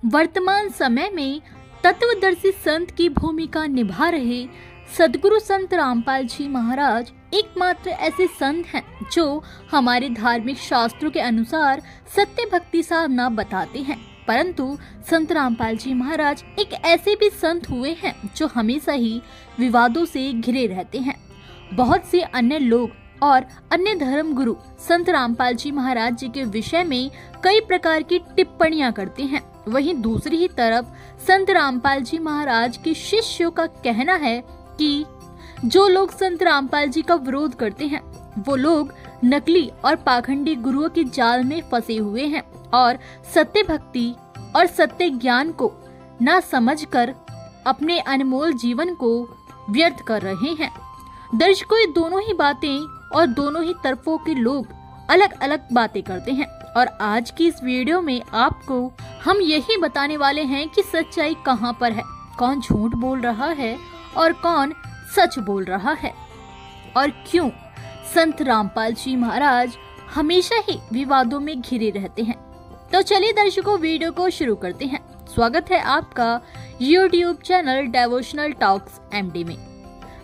वर्तमान समय में तत्वदर्शी संत की भूमिका निभा रहे सद्गुरु संत रामपाल जी महाराज एकमात्र ऐसे संत हैं जो हमारे धार्मिक शास्त्रों के अनुसार सत्य भक्ति साधना बताते हैं, परंतु संत रामपाल जी महाराज एक ऐसे भी संत हुए हैं जो हमेशा ही विवादों से घिरे रहते हैं। बहुत से अन्य लोग और अन्य धर्म गुरु संत रामपाल जी महाराज जी के विषय में कई प्रकार की टिप्पणियां करते हैं। वहीं दूसरी ही तरफ संत रामपाल जी महाराज के शिष्यों का कहना है कि जो लोग संत रामपाल जी का विरोध करते हैं वो लोग नकली और पाखंडी गुरुओं के जाल में फंसे हुए हैं और सत्य भक्ति और सत्य ज्ञान को ना समझकर अपने अनमोल जीवन को व्यर्थ कर रहे हैं। दर्शकों, ये दोनों ही बातें और दोनों ही तरफों के लोग अलग अलग बातें करते हैं और आज की इस वीडियो में आपको हम यही बताने वाले हैं कि सच्चाई कहाँ पर है, कौन झूठ बोल रहा है और कौन सच बोल रहा है और क्यों संत रामपाल जी महाराज हमेशा ही विवादों में घिरे रहते हैं। तो चलिए दर्शकों, वीडियो को शुरू करते हैं। स्वागत है आपका YouTube channel devotional talks MD में।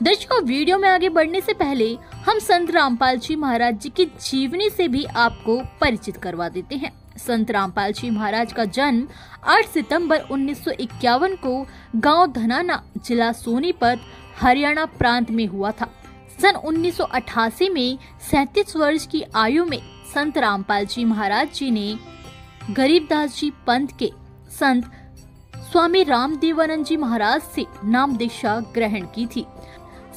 दर्शकों, वीडियो में आगे बढ़ने से पहले हम संत रामपाल जी महाराज जी की जीवनी से भी आपको परिचित करवा देते हैं। संत रामपाल जी महाराज का जन्म 8 सितंबर 1951 को गांव धनाना, जिला सोनीपत, हरियाणा प्रांत में हुआ था। सन 1988 में 37 वर्ष की आयु में संत रामपाल जी महाराज जी ने गरीबदास जी पंथ के संत स्वामी रामदेवानंद जी महाराज से नाम दीक्षा ग्रहण की थी।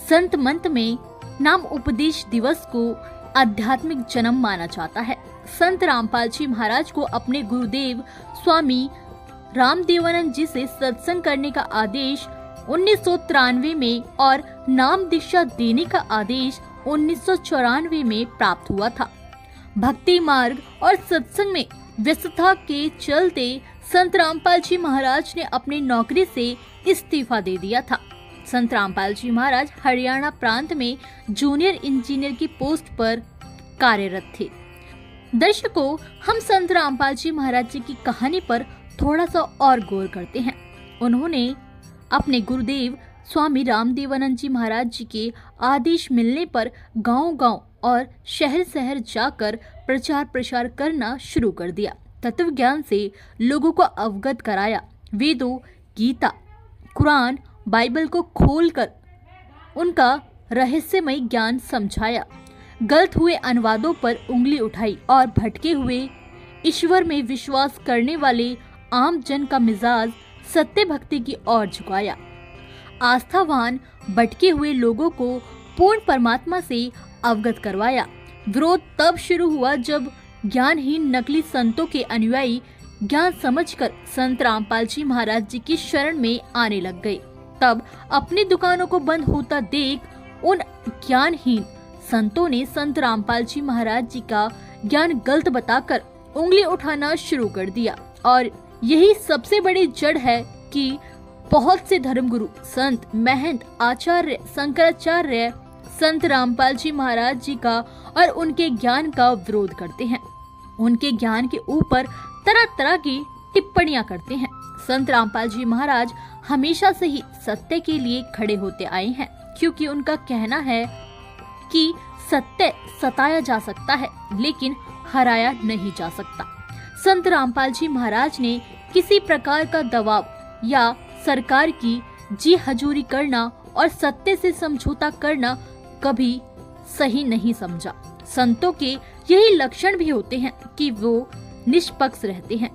संत मंत में नाम उपदेश दिवस को आध्यात्मिक जन्म माना जाता है। संत रामपाल जी महाराज को अपने गुरुदेव स्वामी रामदेवानंद जी से सत्संग करने का आदेश 1993 में और नाम दीक्षा देने का आदेश 1994 में प्राप्त हुआ था। भक्ति मार्ग और सत्संग में व्यस्तता के चलते संत रामपाल जी महाराज ने अपनी नौकरी से इस्तीफा दे दिया था। संत रामपाल जी महाराज हरियाणा प्रांत में जूनियर इंजीनियर की पोस्ट पर कार्यरत थे। दर्शकों, हम संत रामपाल जी महाराज जी की कहानी पर थोड़ा सा और गौर करते हैं। उन्होंने अपने गुरुदेव स्वामी रामदेवानंद जी महाराज जी के आदेश मिलने पर गांव-गांव और शहर-शहर जाकर प्रचार प्रसार करना शुरू कर दिया। तत्व ज्ञान से लोगों को अवगत कराया। वेदों, गीता, कुरान, बाइबल को खोलकर उनका रहस्यमय ज्ञान समझाया। गलत हुए अनुवादों पर उंगली उठाई और भटके हुए ईश्वर में विश्वास करने वाले आम जन का मिजाज सत्य भक्ति की ओर झुकाया। आस्थावान भटके हुए लोगों को पूर्ण परमात्मा से अवगत करवाया। विरोध तब शुरू हुआ जब ज्ञानहीन नकली संतों के अनुयायी ज्ञान समझकर संत रामपाल जी महाराज जी की शरण में आने लग गए। तब अपनी दुकानों को बंद होता देख उन ज्ञानहीन संतों ने संत रामपाल जी महाराज जी का ज्ञान गलत बताकर उंगली उठाना शुरू कर दिया और यही सबसे बड़ी जड़ है कि बहुत से धर्मगुरु, संत, महंत, आचार्य, शंकराचार्य संत रामपाल जी महाराज जी का और उनके ज्ञान का विरोध करते हैं। उनके ज्ञान के ऊपर तरह तरह की टिप्पणियां करते हैं। संत रामपाल जी महाराज हमेशा से ही सत्य के लिए खड़े होते आए हैं, क्योंकि उनका कहना है कि सत्य सताया जा सकता है लेकिन हराया नहीं जा सकता। संत रामपाल जी महाराज ने किसी प्रकार का दबाव या सरकार की जी हजूरी करना और सत्य से समझौता करना कभी सही नहीं समझा। संतों के यही लक्षण भी होते हैं कि वो निष्पक्ष रहते हैं।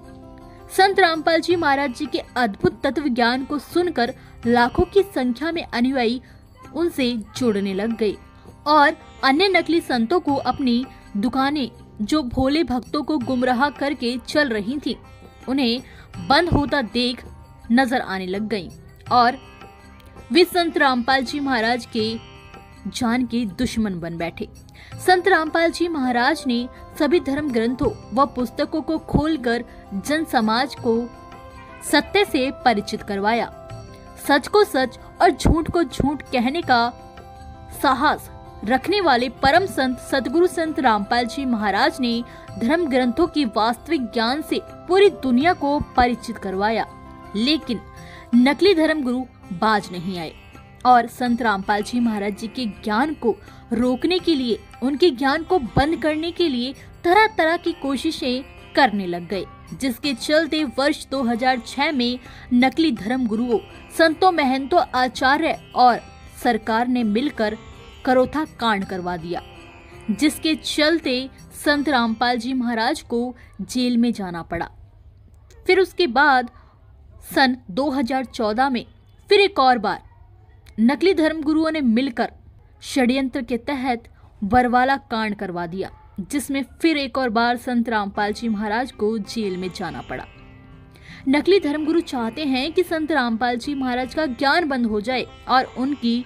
संत रामपाल जी महाराज जी के अद्भुत तत्व ज्ञान को सुनकर लाखों की संख्या में अनुयायी उनसे जुड़ने लग गए और अन्य नकली संतों को अपनी दुकानें जो भोले भक्तों को गुमराह करके चल रही थी, उन्हें बंद होता देख नजर आने लग गईं और वे संत रामपाल जी महाराज के जान के दुश्मन बन बैठे। संत रामपाल जी महाराज ने सभी धर्म ग्रंथों व पुस्तकों को खोलकर जन समाज को सत्य से परिचित करवाया। सच को सच और झूठ को झूठ कहने का साहस रखने वाले परम संत सतगुरु संत रामपाल जी महाराज ने धर्म ग्रंथों की वास्तविक ज्ञान से पूरी दुनिया को परिचित करवाया, लेकिन नकली धर्म गुरु बाज नहीं आए और संत रामपाल जी महाराज जी के ज्ञान को रोकने के लिए, उनके ज्ञान को बंद करने के लिए तरह तरह की कोशिशें करने लग गए, जिसके चलते वर्ष 2006 में नकली धर्म गुरुओं, संतों, महंतों, आचार्य और सरकार ने मिलकर करोथा कांड करवा दिया, जिसके चलते संत रामपाल जी महाराज को जेल में जाना पड़ा। फिर उसके बाद सन 2014 में फिर एक और बार नकली धर्म गुरुओं ने मिलकर षड्यंत्र के तहत बरवाला कांड करवा दिया, जिसमें फिर एक और बार संत रामपाल जी महाराज को जेल में जाना पड़ा। नकली धर्मगुरु चाहते हैं कि संत रामपाल जी महाराज का ज्ञान बंद हो जाए और उनकी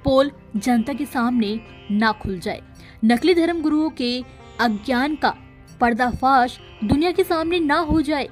पोल जनता के सामने ना खुल जाए। नकली धर्मगुरुओं के अज्ञान का पर्दाफाश दुनिया के सामने ना हो जाए।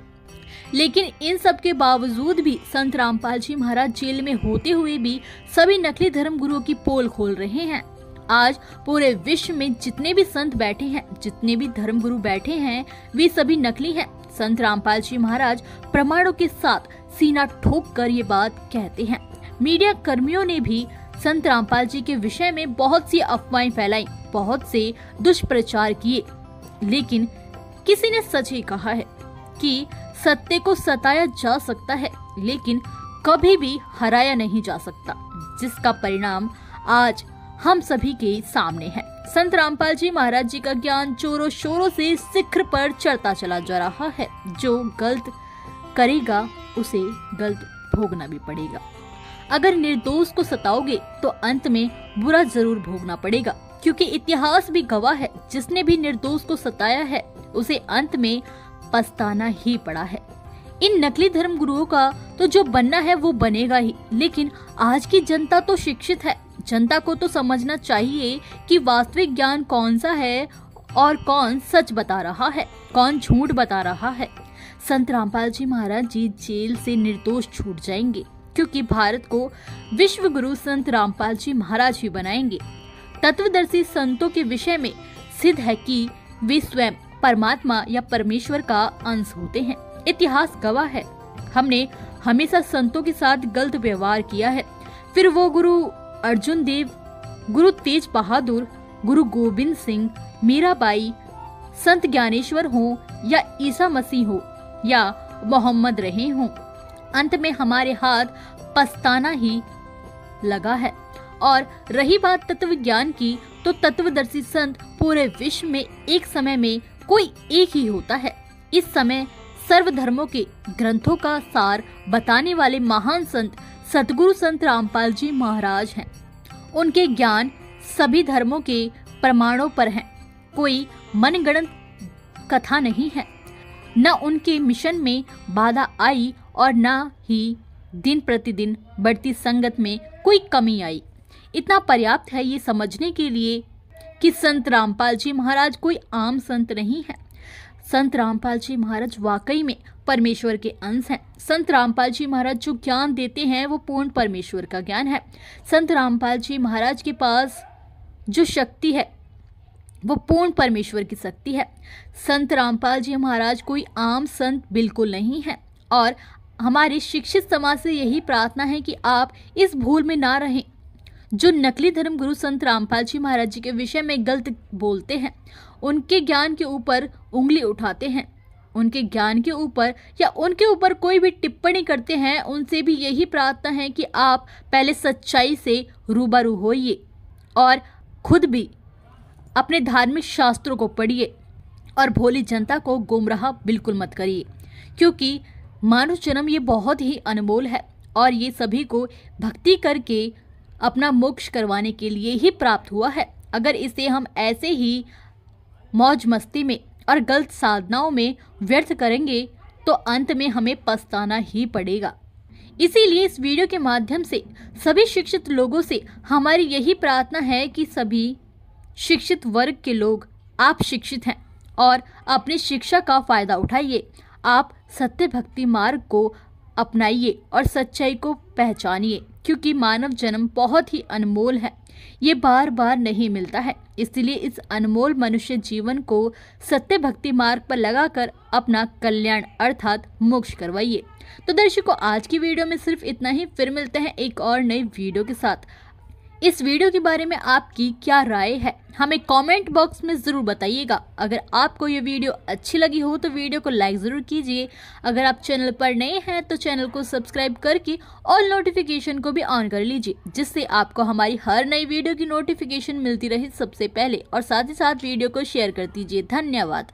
लेकिन इन सब के बावजूद भी संत रामपाल जी महाराज जेल में होते हुए भी सभी नकली धर्मगुरुओं की पोल खोल रहे हैं। आज पूरे विश्व में जितने भी संत बैठे हैं, जितने भी धर्मगुरु बैठे हैं, वे सभी नकली हैं। संत रामपाल जी महाराज प्रमाणों के साथ सीना ठोक कर ये बात कहते हैं। मीडिया कर्मियों ने भी संत रामपाल जी के विषय में बहुत सी अफवाहें फैलाई, बहुत से दुष्प्रचार किए, लेकिन किसी ने सच ही कहा है कि सत्य को सताया जा सकता है, लेकिन कभी भी हराया नहीं जा सकता, जिसका परिणाम आज हम सभी के सामने है। संत रामपाल जी महाराज जी का ज्ञान जोरों शोरों से शिखर पर चढ़ता चला जा रहा है। जो गलत करेगा उसे गलत भोगना भी पड़ेगा। अगर निर्दोष को सताओगे तो अंत में बुरा जरूर भोगना पड़ेगा, क्योंकि इतिहास भी गवाह है, जिसने भी निर्दोष को सताया है उसे अंत में पछताना ही पड़ा है। इन नकली धर्म गुरुओं का तो जो बनना है वो बनेगा ही, लेकिन आज की जनता तो शिक्षित है। जनता को तो समझना चाहिए कि वास्तविक ज्ञान कौन सा है और कौन सच बता रहा है, कौन झूठ बता रहा है। संत रामपाल जी महाराज जी जेल से निर्दोष छूट जाएंगे, क्योंकि भारत को विश्व गुरु संत रामपाल जी महाराज ही बनाएंगे। तत्वदर्शी संतों के विषय में सिद्ध है कि वे स्वयं परमात्मा या परमेश्वर का अंश होते हैं। इतिहास गवाह है, हमने हमेशा संतों के साथ गलत व्यवहार किया है। फिर वो गुरु अर्जुन देव, गुरु तेज बहादुर, गुरु गोविंद सिंह, मीराबाई, संत ज्ञानेश्वर हो या ईसा मसीह हो या मोहम्मद रहे हों, अंत में हमारे हाथ पछताना ही लगा है। और रही बात तत्व ज्ञान की, तो तत्वदर्शी संत पूरे विश्व में एक समय में कोई एक ही होता है। इस समय सर्वधर्मों के ग्रंथों का सार बताने वाले महान संत सतगुरु संत रामपाल जी महाराज हैं। उनके ज्ञान सभी धर्मों के प्रमाणों पर हैं। कोई मनगढ़ंत कथा नहीं है। न उनके मिशन में बाधा आई और न ही दिन प्रतिदिन बढ़ती संगत में कोई कमी आई। इतना पर्याप्त है ये समझने के लिए कि संत रामपाल जी महाराज कोई आम संत नहीं है। संत रामपाल जी महाराज वाकई में परमेश्वर के अंश हैं। संत रामपाल जी महाराज जो ज्ञान देते हैं वो पूर्ण परमेश्वर का ज्ञान है। संत रामपाल जी महाराज के पास जो शक्ति है वो पूर्ण परमेश्वर की शक्ति है। संत रामपाल जी महाराज कोई आम संत बिल्कुल नहीं है। और हमारे शिक्षित समाज से यही प्रार्थना है कि आप इस भूल में ना रहें। जो नकली धर्म गुरु संत रामपाल जी महाराज जी के विषय में गलत बोलते हैं, उनके ज्ञान के ऊपर उंगली उठाते हैं, उनके ज्ञान के ऊपर या उनके ऊपर कोई भी टिप्पणी करते हैं, उनसे भी यही प्रार्थना है कि आप पहले सच्चाई से रूबरू होइए और खुद भी अपने धार्मिक शास्त्रों को पढ़िए और भोली जनता को गुमराह बिल्कुल मत करिए, क्योंकि मानव जन्म ये बहुत ही अनमोल है और ये सभी को भक्ति करके अपना मोक्ष करवाने के लिए ही प्राप्त हुआ है। अगर इसे हम ऐसे ही मौज मस्ती में और गलत साधनाओं में व्यर्थ करेंगे तो अंत में हमें पछताना ही पड़ेगा। इसीलिए इस वीडियो के माध्यम से सभी शिक्षित लोगों से हमारी यही प्रार्थना है कि सभी शिक्षित वर्ग के लोग, आप शिक्षित हैं और अपनी शिक्षा का फायदा उठाइए। आप सत्य भक्ति मार्ग को अपनाइए और सच्चाई को पहचानिए। क्योंकि मानव जन्म बहुत ही अनमोल है, ये बार बार नहीं मिलता है। इसलिए इस अनमोल मनुष्य जीवन को सत्य भक्ति मार्ग पर लगाकर अपना कल्याण अर्थात मोक्ष करवाइए। तो दर्शकों, आज की वीडियो में सिर्फ इतना ही। फिर मिलते हैं एक और नई वीडियो के साथ। इस वीडियो के बारे में आपकी क्या राय है, हमें कमेंट बॉक्स में ज़रूर बताइएगा। अगर आपको ये वीडियो अच्छी लगी हो तो वीडियो को लाइक ज़रूर कीजिए। अगर आप चैनल पर नए हैं तो चैनल को सब्सक्राइब करके ऑल नोटिफिकेशन को भी ऑन कर लीजिए, जिससे आपको हमारी हर नई वीडियो की नोटिफिकेशन मिलती रहे सबसे पहले। और साथ ही साथ वीडियो को शेयर कर दीजिए। धन्यवाद।